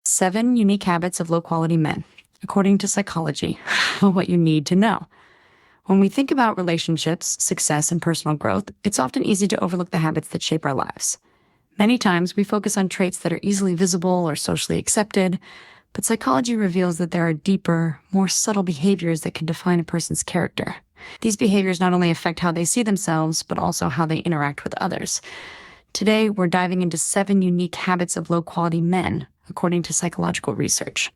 7 unique habits of low-quality men, according to psychology, what you need to know. When we think about relationships, success, and personal growth, it's often easy to overlook the habits that shape our lives. Many times, we focus on traits that are easily visible or socially accepted, but psychology reveals that there are deeper, more subtle behaviors that can define a person's character. These behaviors not only affect how they see themselves, but also how they interact with others. Today, we're diving into 7 unique habits of low-quality men, according to psychological research.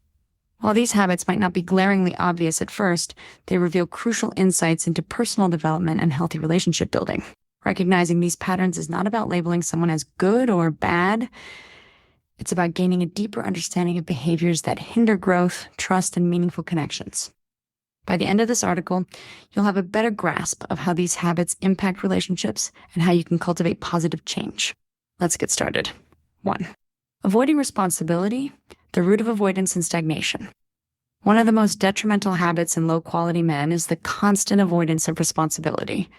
While these habits might not be glaringly obvious at first, they reveal crucial insights into personal development and healthy relationship building. Recognizing these patterns is not about labeling someone as good or bad. It's about gaining a deeper understanding of behaviors that hinder growth, trust, and meaningful connections. By the end of this article, you'll have a better grasp of how these habits impact relationships and how you can cultivate positive change. Let's get started. 1. Avoiding responsibility, the root of avoidance and stagnation. One of the most detrimental habits in low-quality men is the constant avoidance of responsibility.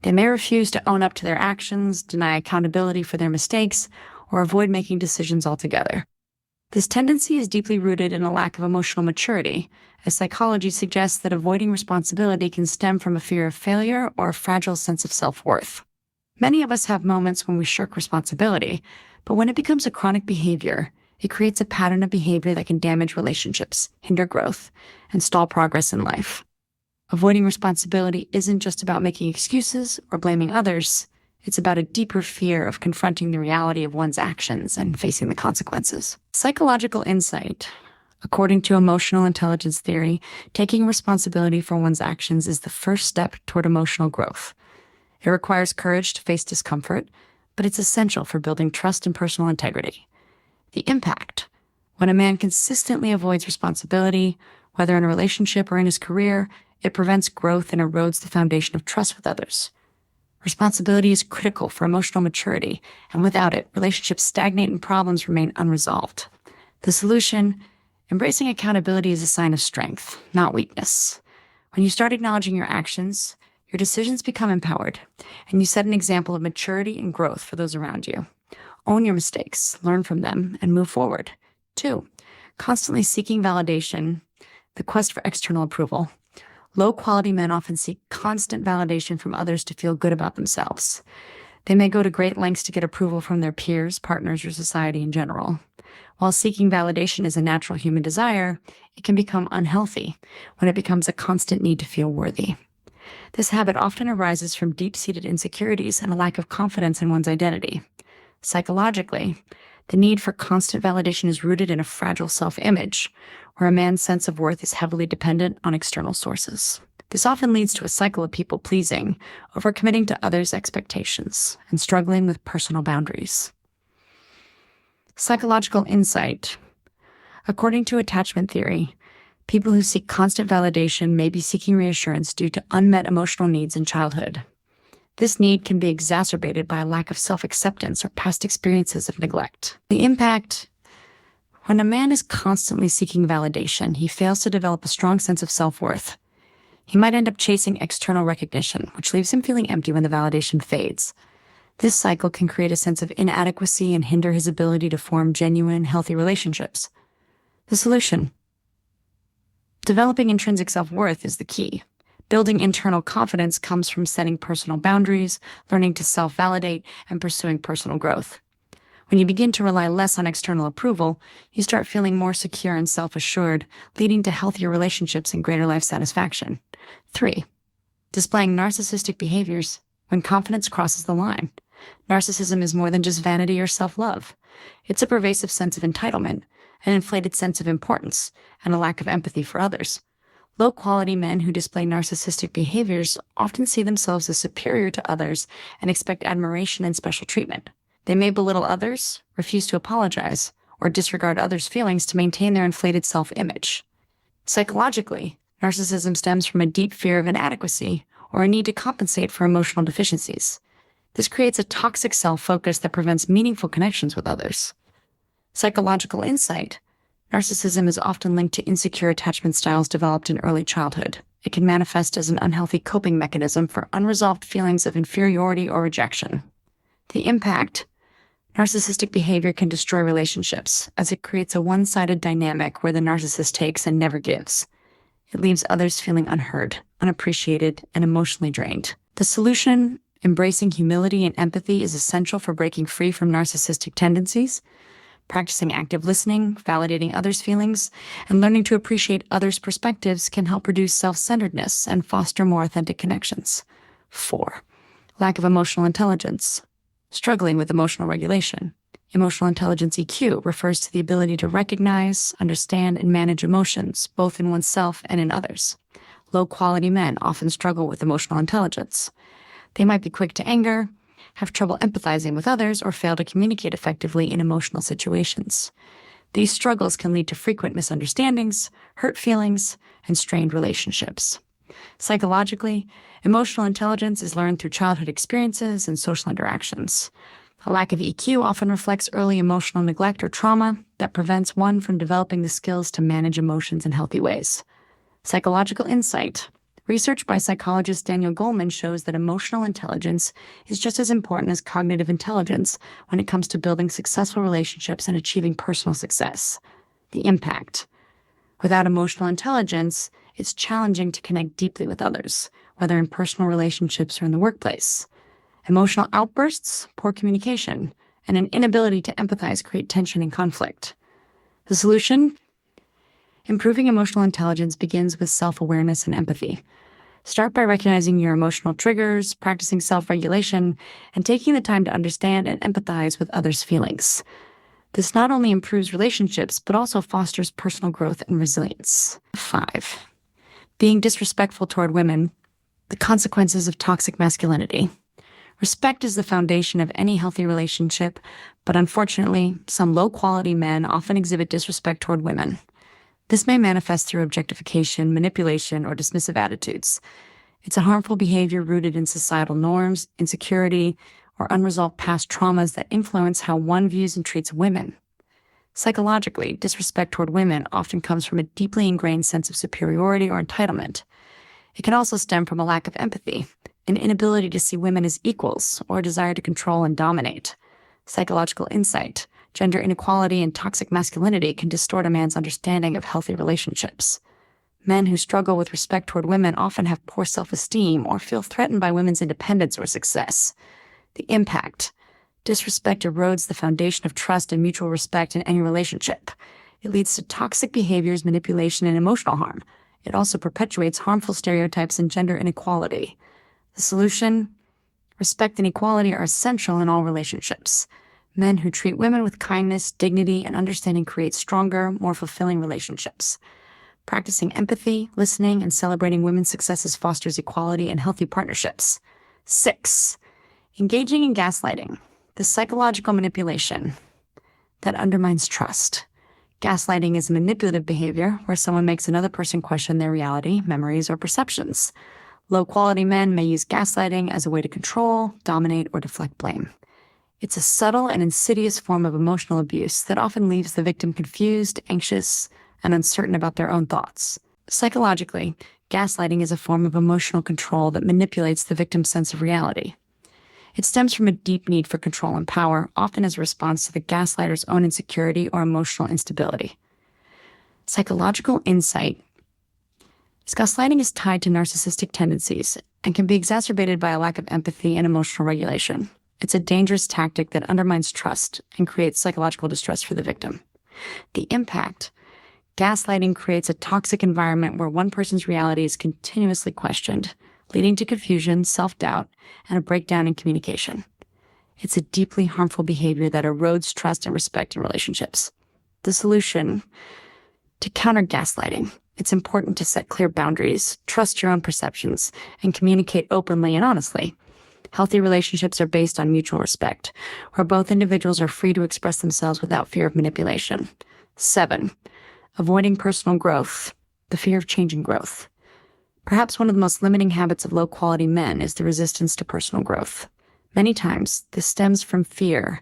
They may refuse to own up to their actions, deny accountability for their mistakes, or avoid making decisions altogether. This tendency is deeply rooted in a lack of emotional maturity, as psychology suggests that avoiding responsibility can stem from a fear of failure or a fragile sense of self-worth. Many of us have moments when we shirk responsibility, but when it becomes a chronic behavior, it creates a pattern of behavior that can damage relationships, hinder growth, and stall progress in life. Avoiding responsibility isn't just about making excuses or blaming others. It's about a deeper fear of confronting the reality of one's actions and facing the consequences. Psychological insight. According to emotional intelligence theory, taking responsibility for one's actions is the first step toward emotional growth. It requires courage to face discomfort, but it's essential for building trust and personal integrity. The impact. When a man consistently avoids responsibility, whether in a relationship or in his career, it prevents growth and erodes the foundation of trust with others. Responsibility is critical for emotional maturity, and without it, relationships stagnate and problems remain unresolved. The solution: embracing accountability is a sign of strength, not weakness. When you start acknowledging your actions, your decisions become empowered, and you set an example of maturity and growth for those around you. Own your mistakes, learn from them, and move forward. 2. Constantly seeking validation, the quest for external approval. Low-quality men often seek constant validation from others to feel good about themselves. They may go to great lengths to get approval from their peers, partners, or society in general. While seeking validation is a natural human desire, it can become unhealthy when it becomes a constant need to feel worthy. This habit often arises from deep-seated insecurities and a lack of confidence in one's identity. Psychologically, the need for constant validation is rooted in a fragile self-image, where a man's sense of worth is heavily dependent on external sources. This often leads to a cycle of people-pleasing, overcommitting to others' expectations, and struggling with personal boundaries. Psychological insight. According to attachment theory, people who seek constant validation may be seeking reassurance due to unmet emotional needs in childhood. This need can be exacerbated by a lack of self-acceptance or past experiences of neglect. The impact: when a man is constantly seeking validation, he fails to develop a strong sense of self-worth. He might end up chasing external recognition, which leaves him feeling empty when the validation fades. This cycle can create a sense of inadequacy and hinder his ability to form genuine, healthy relationships. The solution: developing intrinsic self-worth is the key. Building internal confidence comes from setting personal boundaries, learning to self-validate, and pursuing personal growth. When you begin to rely less on external approval, you start feeling more secure and self-assured, leading to healthier relationships and greater life satisfaction. 3. Displaying narcissistic behaviors when confidence crosses the line. Narcissism is more than just vanity or self-love. It's a pervasive sense of entitlement, an inflated sense of importance, and a lack of empathy for others. Low-quality men who display narcissistic behaviors often see themselves as superior to others and expect admiration and special treatment. They may belittle others, refuse to apologize, or disregard others' feelings to maintain their inflated self-image. Psychologically, narcissism stems from a deep fear of inadequacy or a need to compensate for emotional deficiencies. This creates a toxic self-focus that prevents meaningful connections with others. Psychological insight. Narcissism is often linked to insecure attachment styles developed in early childhood. It can manifest as an unhealthy coping mechanism for unresolved feelings of inferiority or rejection. The impact: Narcissistic behavior can destroy relationships, as it creates a one-sided dynamic where the narcissist takes and never gives. It leaves others feeling unheard, unappreciated, and emotionally drained. The solution, embracing humility and empathy, is essential for breaking free from narcissistic tendencies. Practicing active listening, validating others' feelings, and learning to appreciate others' perspectives can help reduce self-centeredness and foster more authentic connections. 4. Lack of emotional intelligence. Struggling with emotional regulation. Emotional intelligence (EQ) refers to the ability to recognize, understand, and manage emotions, both in oneself and in others. Low-quality men often struggle with emotional intelligence. They might be quick to anger, have trouble empathizing with others, or fail to communicate effectively in emotional situations. These struggles can lead to frequent misunderstandings, hurt feelings, and strained relationships. Psychologically, emotional intelligence is learned through childhood experiences and social interactions. A lack of EQ often reflects early emotional neglect or trauma that prevents one from developing the skills to manage emotions in healthy ways. Psychological insight. Research by psychologist Daniel Goleman shows that emotional intelligence is just as important as cognitive intelligence when it comes to building successful relationships and achieving personal success. The impact. Without emotional intelligence, it's challenging to connect deeply with others, whether in personal relationships or in the workplace. Emotional outbursts, poor communication, and an inability to empathize create tension and conflict. The solution? Improving emotional intelligence begins with self-awareness and empathy. Start by recognizing your emotional triggers, practicing self-regulation, and taking the time to understand and empathize with others' feelings. This not only improves relationships, but also fosters personal growth and resilience. 5. Being disrespectful toward women. The consequences of toxic masculinity. Respect is the foundation of any healthy relationship, but unfortunately, some low-quality men often exhibit disrespect toward women. This may manifest through objectification, manipulation, or dismissive attitudes. It's a harmful behavior rooted in societal norms, insecurity, or unresolved past traumas that influence how one views and treats women. Psychologically, disrespect toward women often comes from a deeply ingrained sense of superiority or entitlement. It can also stem from a lack of empathy, an inability to see women as equals, or a desire to control and dominate. Psychological insight. Gender inequality and toxic masculinity can distort a man's understanding of healthy relationships. Men who struggle with respect toward women often have poor self-esteem or feel threatened by women's independence or success. The impact. Disrespect erodes the foundation of trust and mutual respect in any relationship. It leads to toxic behaviors, manipulation, and emotional harm. It also perpetuates harmful stereotypes and gender inequality. The solution? Respect and equality are essential in all relationships. Men who treat women with kindness, dignity, and understanding create stronger, more fulfilling relationships. Practicing empathy, listening, and celebrating women's successes fosters equality and healthy partnerships. 6. Engaging in gaslighting, the psychological manipulation that undermines trust. Gaslighting is a manipulative behavior where someone makes another person question their reality, memories, or perceptions. Low-quality men may use gaslighting as a way to control, dominate, or deflect blame. It's a subtle and insidious form of emotional abuse that often leaves the victim confused, anxious, and uncertain about their own thoughts. Psychologically, gaslighting is a form of emotional control that manipulates the victim's sense of reality. It stems from a deep need for control and power, often as a response to the gaslighter's own insecurity or emotional instability. Psychological insight. Gaslighting is tied to narcissistic tendencies and can be exacerbated by a lack of empathy and emotional regulation. It's a dangerous tactic that undermines trust and creates psychological distress for the victim. The impact. Gaslighting creates a toxic environment where one person's reality is continuously questioned, leading to confusion, self-doubt, and a breakdown in communication. It's a deeply harmful behavior that erodes trust and respect in relationships. The solution. To counter gaslighting, it's important to set clear boundaries, trust your own perceptions, and communicate openly and honestly. Healthy relationships are based on mutual respect, where both individuals are free to express themselves without fear of manipulation. 7. Avoiding personal growth, the fear of change and growth. Perhaps one of the most limiting habits of low-quality men is the resistance to personal growth. Many times, this stems from fear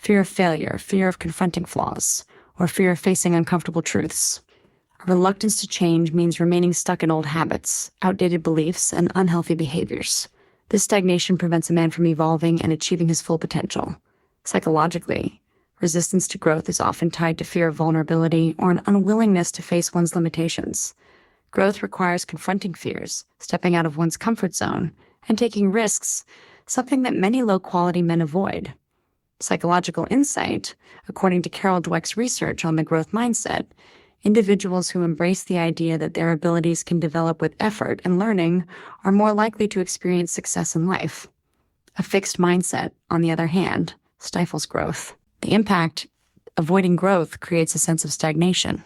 of failure, fear of confronting flaws, or fear of facing uncomfortable truths. A reluctance to change means remaining stuck in old habits, outdated beliefs, and unhealthy behaviors. This stagnation prevents a man from evolving and achieving his full potential. Psychologically, resistance to growth is often tied to fear of vulnerability or an unwillingness to face one's limitations. Growth requires confronting fears, stepping out of one's comfort zone, and taking risks, something that many low-quality men avoid. Psychological insight, according to Carol Dweck's research on the growth mindset, individuals who embrace the idea that their abilities can develop with effort and learning are more likely to experience success in life. A fixed mindset, on the other hand, stifles growth. The impact, avoiding growth, creates a sense of stagnation.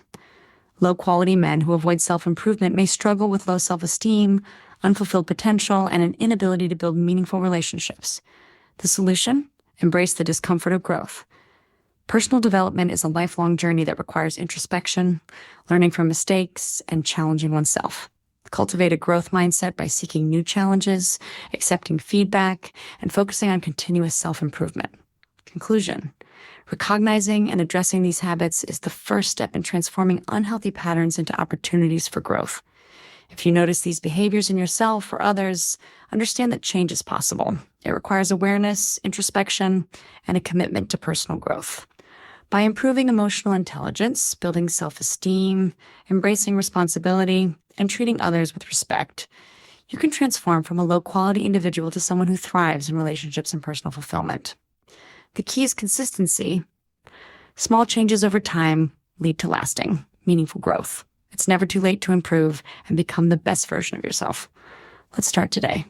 Low-quality men who avoid self-improvement may struggle with low self-esteem, unfulfilled potential, and an inability to build meaningful relationships. The solution? Embrace the discomfort of growth. Personal development is a lifelong journey that requires introspection, learning from mistakes, and challenging oneself. Cultivate a growth mindset by seeking new challenges, accepting feedback, and focusing on continuous self-improvement. Conclusion: recognizing and addressing these habits is the first step in transforming unhealthy patterns into opportunities for growth. If you notice these behaviors in yourself or others, understand that change is possible. It requires awareness, introspection, and a commitment to personal growth. By improving emotional intelligence, building self-esteem, embracing responsibility, and treating others with respect, you can transform from a low-quality individual to someone who thrives in relationships and personal fulfillment. The key is consistency. Small changes over time lead to lasting, meaningful growth. It's never too late to improve and become the best version of yourself. Let's start today.